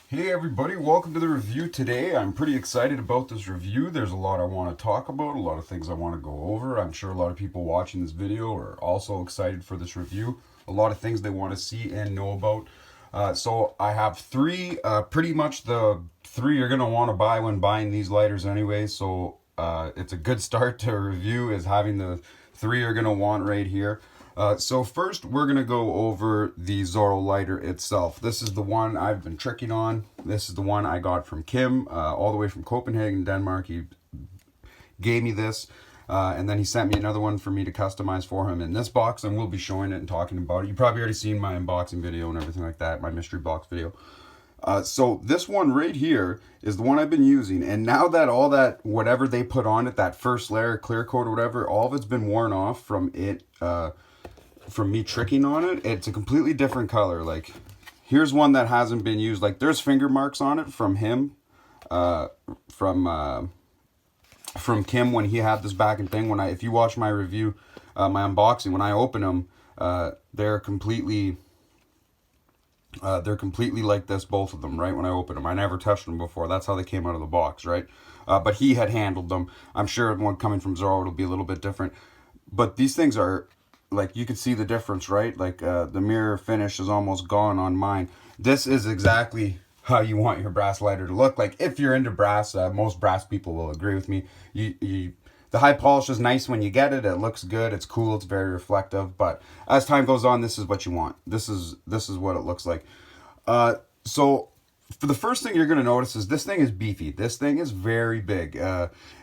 Hey everybody, welcome to the review today. I'm pretty excited about this review. There's a lot I want to talk about, a lot of things I want to go over. I'm sure a lot of people watching this video are also excited for this review. A lot of things they want to see and know about. So I have three, pretty much the three you're going to want to buy when buying these lighters anyway. So it's a good start to a review is having the three you're going to want right here. So first, we're going to go over the Zorro lighter itself. This is the one I've been tricking on. This is the one I got from Kim, all the way from Copenhagen, Denmark. He gave me this, and then he sent me another one for me to customize for him in this box, and we'll be showing it and talking about it. You've probably already seen my unboxing video and everything like that, my mystery box video. So this one right here is the one I've been using, and now that all that, whatever they put on it, that first layer, clear coat or whatever, all of it's been worn off from it, from me tricking on it. It's a completely different color. Like, here's one that hasn't been used. Like, there's finger marks on it from him, uh, from uh, from Kim when he had this back and thing. If you watch my review, my unboxing, when I open them, they're completely like this, both of them, right? When I open them, I never touched them before. That's how they came out of the box, right? But he had handled them. I'm sure one coming from Zorro, it'll be a little bit different. But these things are, like, you can see the difference, right? Like, the mirror finish is almost gone on mine. This is exactly how you want your brass lighter to look. Like, if you're into brass, most brass people will agree with me. The high polish is nice when you get it. It looks good. It's cool. It's very reflective. But as time goes on, this is what you want. This is what it looks like. So for the first thing you're going to notice is this thing is beefy. This thing is very big.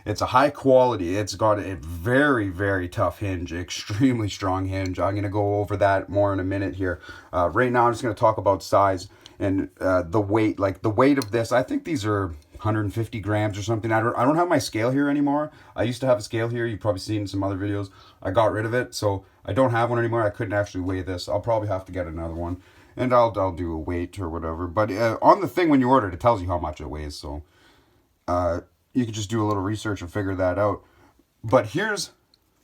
It's a high quality. It's got a very, very tough hinge, extremely strong hinge. I'm going to go over that more in a minute here. Right now, I'm just going to talk about size and the weight. Like, the weight of this, I think these are 150 grams or something. I don't have my scale here anymore. I used to have a scale here. You've probably seen in some other videos. I got rid of it, so I don't have one anymore. I couldn't actually weigh this. I'll probably have to get another one. And I'll do a weight or whatever. But on the thing when you order it, it tells you how much it weighs. So you can just do a little research and figure that out. But here's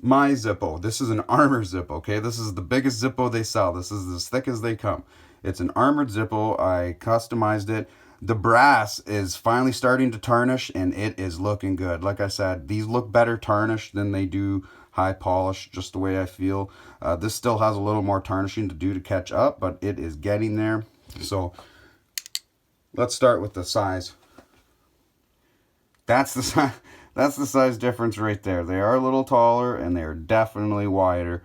my Zippo. This is an armored Zippo, okay? This is the biggest Zippo they sell. This is as thick as they come. It's an armored Zippo. I customized it. The brass is finally starting to tarnish, and it is looking good. Like I said, these look better tarnished than they do high polish, just the way I feel. This still has a little more tarnishing to do to catch up, but it is getting there. So let's start with the size. That's the size. That's the size difference right there. They are a little taller, and they are definitely wider.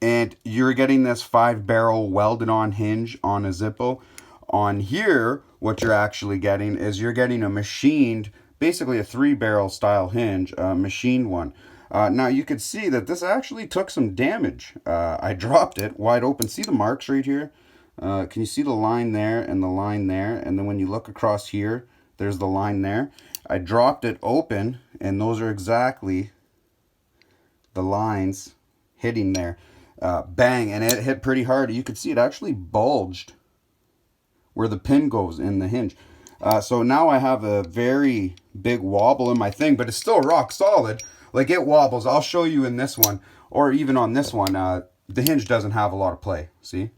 And you're getting this 5-barrel welded on hinge on a Zippo. On here, what you're actually getting is you're getting a machined, basically a 3-barrel style hinge, a machined one. Now you could see that this actually took some damage. I dropped it wide open. See the marks right here? Can you see the line there and the line there? And then when you look across here, there's the line there. I dropped it open, and those are exactly the lines hitting there. Bang, and it hit pretty hard. You could see it actually bulged where the pin goes in the hinge. So now I have a very big wobble in my thing, but it's still rock solid. Like, it wobbles. I'll show you in this one, or even on this one. The hinge doesn't have a lot of play. See?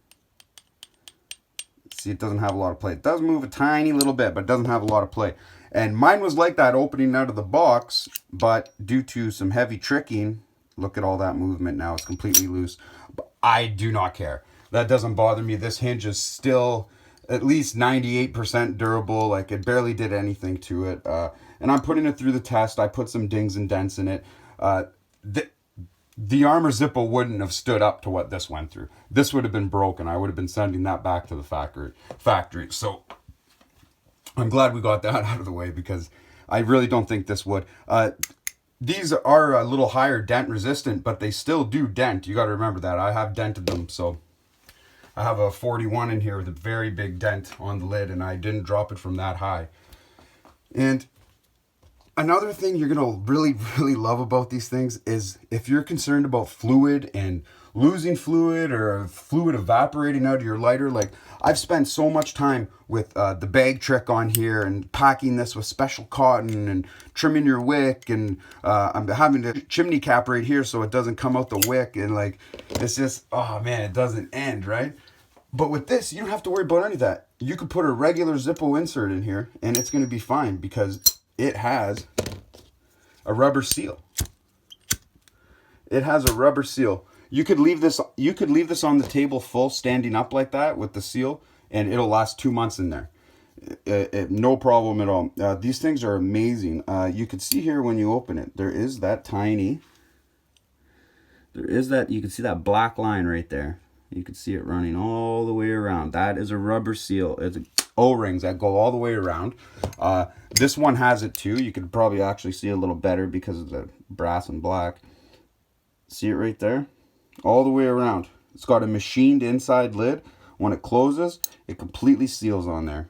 See, it doesn't have a lot of play. It does move a tiny little bit, but it doesn't have a lot of play. And mine was like that opening out of the box, but due to some heavy tricking, look at all that movement now. It's completely loose. But I do not care. That doesn't bother me. This hinge is still at least 98% durable. Like, it barely did anything to it. And I'm putting it through the test. I put some dings and dents in it. The Armor Zippo wouldn't have stood up to what this went through. This would have been broken. I would have been sending that back to the factory. So I'm glad we got that out of the way, because I really don't think this would. These are a little higher dent resistant, but they still do dent. You got to remember that. I have dented them, so I have a 41 in here with a very big dent on the lid, and I didn't drop it from that high. And another thing you're going to really, really love about these things is if you're concerned about fluid and losing fluid or fluid evaporating out of your lighter. Like, I've spent so much time with the bag trick on here and packing this with special cotton and trimming your wick, and I'm having the chimney cap right here so it doesn't come out the wick, and like, it's just, oh man, it doesn't end, right? But with this, you don't have to worry about any of that. you could put a regular Zippo insert in here and it's going to be fine because it has a rubber seal. It has a rubber seal. You could leave this on the table full standing up like that with the seal and it'll last 2 months in there. No problem at all. These things are amazing. You can see here when you open it, you can see that black line right there. You can see it running all the way around. That is a rubber seal. It's O-rings that go all the way around. This one has it too. You could probably actually see it a little better because of the brass and black. See it right there? All the way around. It's got a machined inside lid. When it closes, it completely seals on there.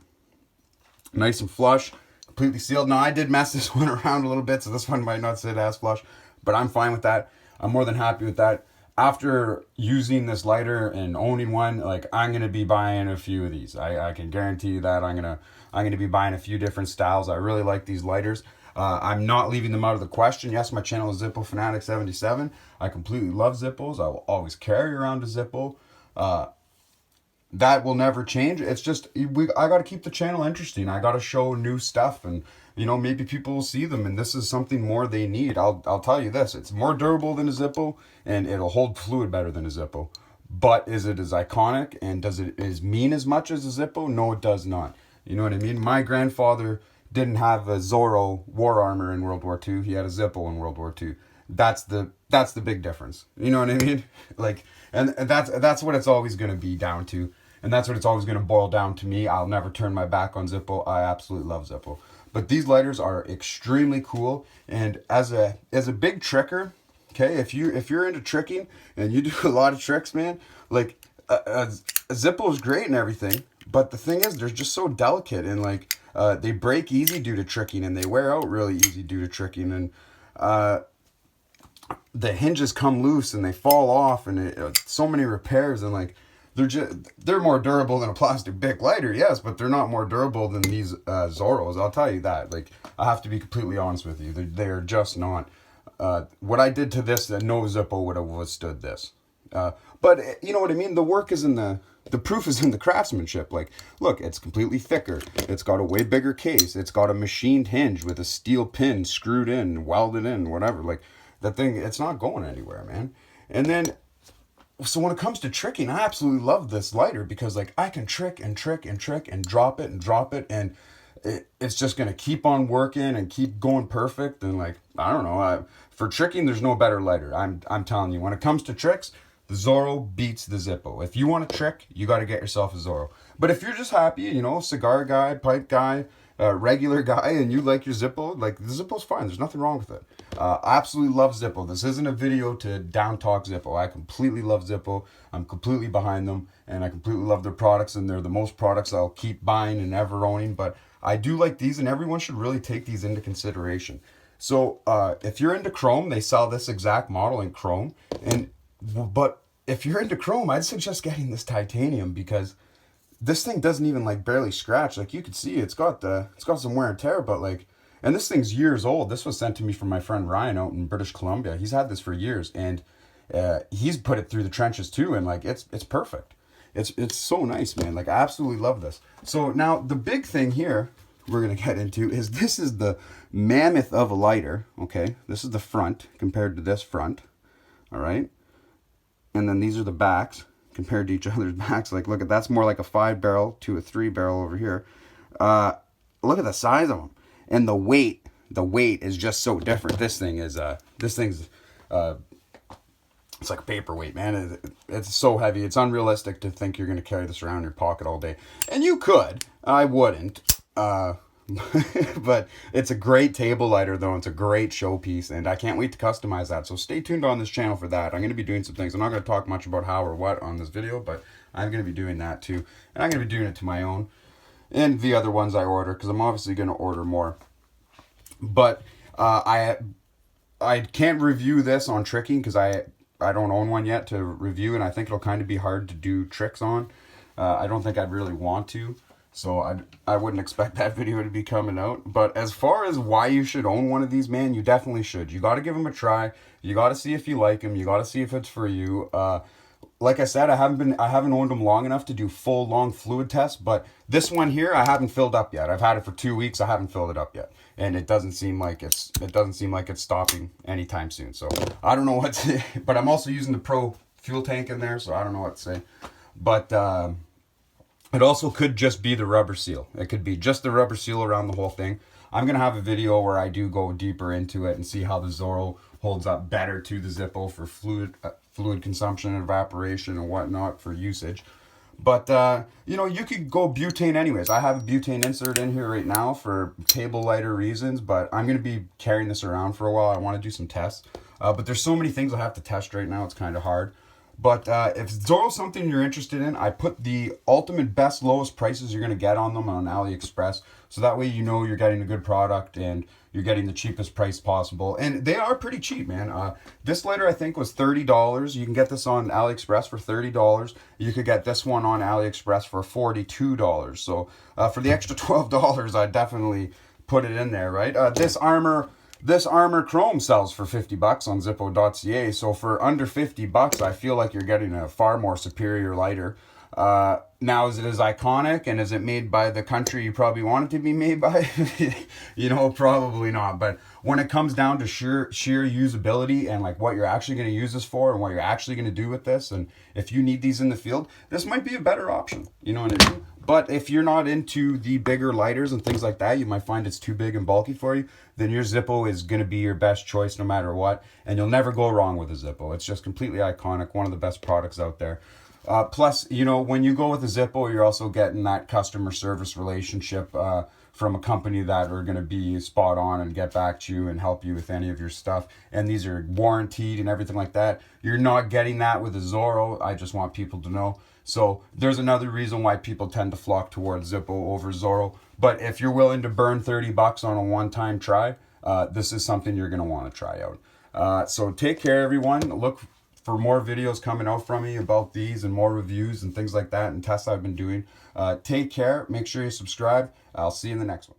Nice and flush, completely sealed. Now, I did mess this one around a little bit, so this one might not sit as flush, but I'm fine with that. I'm more than happy with that. After using this lighter and owning one, like, I'm gonna be buying a few of these. I can guarantee you that I'm gonna be buying a few different styles. I really like these lighters. I'm not leaving them out of the question. Yes, my channel is Zippo Fanatic 77. I completely love Zippos. I will always carry around a Zippo. That will never change. It's just I got to keep the channel interesting. I got to show new stuff, and maybe people will see them, and this is something more they need. I'll tell you this: it's more durable than a Zippo, and it'll hold fluid better than a Zippo. But is it as iconic and does it mean as much as a Zippo? No, it does not. You know what I mean? My grandfather didn't have a Zorro war armor in World War II. He had a Zippo in World War II. That's the big difference. You know what I mean? Like, and that's what it's always going to be down to. And that's what it's always going to boil down to me. I'll never turn my back on Zippo. I absolutely love Zippo. But these lighters are extremely cool. And as a big tricker, okay, if you're into tricking and you do a lot of tricks, man, like a Zippo is great and everything. But the thing is, they're just so delicate and like they break easy due to tricking, and they wear out really easy due to tricking, and the hinges come loose and they fall off, and so many repairs, and like they're more durable than a plastic Bic lighter, yes, but they're not more durable than these Zorros. I'll tell you that. Like, I have to be completely honest with you. They're just not. What I did to this, that no Zippo would have withstood this. But you know what I mean? The work is in the proof is in the craftsmanship. Like, look, it's completely thicker. It's got a way bigger case. It's got a machined hinge with a steel pin screwed in, welded in, whatever. Like, that thing, it's not going anywhere, man. And then, so when it comes to tricking, I absolutely love this lighter because, like, I can trick and trick and trick and drop it, and it's just going to keep on working and keep going perfect. And, like, I don't know, for tricking, there's no better lighter. I'm telling you, when it comes to tricks, the Zorro beats the Zippo. If you want to trick, you got to get yourself a Zorro. But if you're just happy, cigar guy, pipe guy, regular guy, and you like your Zippo, like, the Zippo's fine. There's nothing wrong with it. I absolutely love Zippo. This isn't a video to down talk Zippo. I completely love Zippo. I'm completely behind them, and I completely love their products, and they're the most products I'll keep buying and ever owning. But I do like these, and everyone should really take these into consideration. So if you're into chrome, they sell this exact model in chrome, but if you're into chrome, I'd suggest getting this titanium because this thing doesn't even like barely scratch. Like, you could see it's got some wear and tear, but like, and this thing's years old. This was sent to me from my friend Ryan out in British Columbia. He's had this for years, and he's put it through the trenches too, and like, it's perfect. It's so nice, man. Like, I absolutely love this. So now the big thing here we're gonna get into is this is the mammoth of a lighter. Okay, this is the front compared to this front. All right. And then these are the backs compared to each other's backs. Like, look at that's more like a 5-barrel to a 3-barrel over here. Look at the size of them, and the weight. The weight is just so different. This thing's it's like a paperweight, man. It's so heavy. It's unrealistic to think you're gonna carry this around in your pocket all day. And you could. I wouldn't. But it's a great table lighter, though. It's a great showpiece, and I can't wait to customize that. So stay tuned on this channel for that. I'm going to be doing some things. I'm not going to talk much about how or what on this video, but I'm going to be doing that too. And I'm going to be doing it to my own and the other ones I order, because I'm obviously going to order more. But I can't review this on tricking because I don't own one yet to review, and I think it'll kind of be hard to do tricks on. I don't think I'd really want to. So I wouldn't expect that video to be coming out. But as far as why you should own one of these, man, you definitely should. You got to give them a try. You got to see if you like them. You got to see if it's for you. like I said, I haven't owned them long enough to do full long fluid tests, but this one here I haven't filled up yet. I've had it for 2 weeks. I haven't filled it up yet, and it doesn't seem like it's stopping anytime soon. So I don't know what to, but I'm also using the Pro fuel tank in there, so I don't know what to say. But it also could just be the rubber seal. It could be just the rubber seal around the whole thing. I'm gonna have a video where I do go deeper into it and see how the Zorro holds up better to the Zippo for fluid consumption and evaporation and whatnot for usage. But you know, you could go butane anyways. I have a butane insert in here right now for table lighter reasons, but I'm gonna be carrying this around for a while. I want to do some tests, but there's so many things I have to test right now. It's kind of hard. But if Zorro's something you're interested in, I put the ultimate best lowest prices you're going to get on them on AliExpress. So that way you know you're getting a good product and you're getting the cheapest price possible. And they are pretty cheap, man. This lighter I think was $30. You can get this on AliExpress for $30. You could get this one on AliExpress for $42. So for the extra $12, I definitely put it in there, right? This armor chrome sells for $50 on Zippo.ca. So for under $50, I feel like you're getting a far more superior lighter. Now, is it as iconic and is it made by the country you probably want it to be made by? You know, probably not. But when it comes down to sheer usability and like what you're actually going to use this for and what you're actually going to do with this, and if you need these in the field, this might be a better option. You know what I mean? But if you're not into the bigger lighters and things like that, you might find it's too big and bulky for you, then your Zippo is going to be your best choice no matter what. And you'll never go wrong with a Zippo. It's just completely iconic, one of the best products out there. Plus, you know, when you go with a Zippo, you're also getting that customer service relationship from a company that are going to be spot on and get back to you and help you with any of your stuff. And these are warranted and everything like that. You're not getting that with a Zorro. I just want people to know. So there's another reason why people tend to flock towards Zippo over Zorro. But if you're willing to burn $30 on a one-time try, this is something you're going to want to try out. So take care, everyone. Look for more videos coming out from me about these and more reviews and things like that and tests I've been doing. Take care. Make sure you subscribe. I'll see you in the next one.